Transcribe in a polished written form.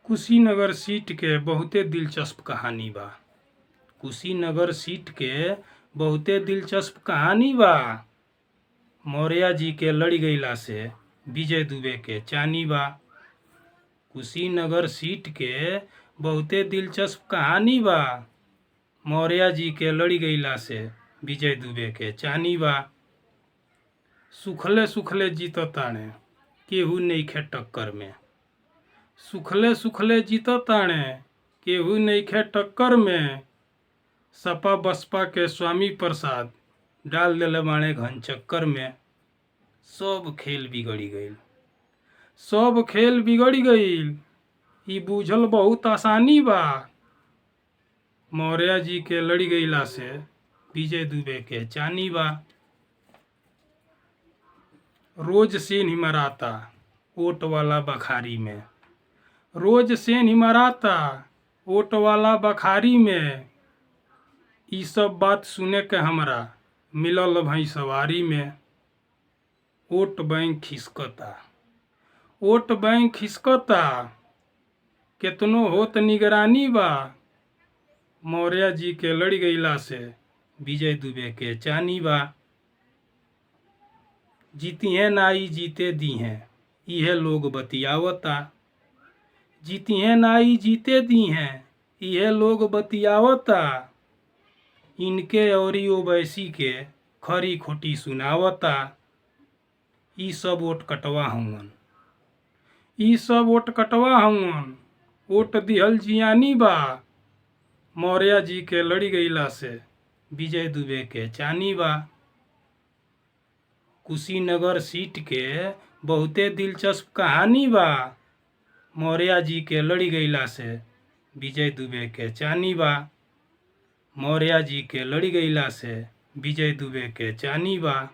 Kushinagar seat के बहुते दिलचस्प कहानी बा। कुशीनगर सीट के बहुते दिलचस्प कहानी बा। मौर्य जी के लड़ गईला से विजय दुबे के चानी बा। कुशीनगर सीट के बहुते दिलचस्प कहानी बा। मौर्य जी के लड़ गईला से विजय दुबे के चानी बा। सुखले सुखले जीतताणे केहू नइखे टक्कर में। सुखले सुखले जीतताणे केहू नइखे टक्कर में। सपा बसपा के स्वामी प्रसाद डाल देले बाणे घन चक्कर में। सब खेल बिगड़ी गईल। सब खेल बिगड़ी गईल। ई बूझल बहुत आसानी बा। मौर्य जी के लड़ गईला से विजय दुबे के चानी बा। रोज सेन मराता ओट वाला बखारी में। रोज सेन मराता ओट वाला बखारी में। ई सब बात सुने के हमरा मिलल भई सवारी में। ओट बैंक खिसकता ओट बैंक खिसकता केतनो होत निगरानी बा। मौर्य जी के लड़ गईला से विजय दुबे के चानी बा। जीतिहे नाई जीते दी हैं इहे लोग बतियावता। जीतिहे नाई जीते दी हैं इहे लोग बतियावता। इनके औरी ओवैसी के खरी खोटी सुनावता। ई सब ओट कटवा हउवन। ई सब ओट कटवा हउवन। ओट दिहल जियानी बा। मौर्य जी के लड़ गईला से विजय दुबे के चानी बा। कुशीनगर सीट के बहुते दिलचस्प कहानी बा। मौर्य जी के लड़ गईला से विजय दुबे के चानी बा। मौर्य जी के लड़ गईला से विजय दुबे के चानी बा।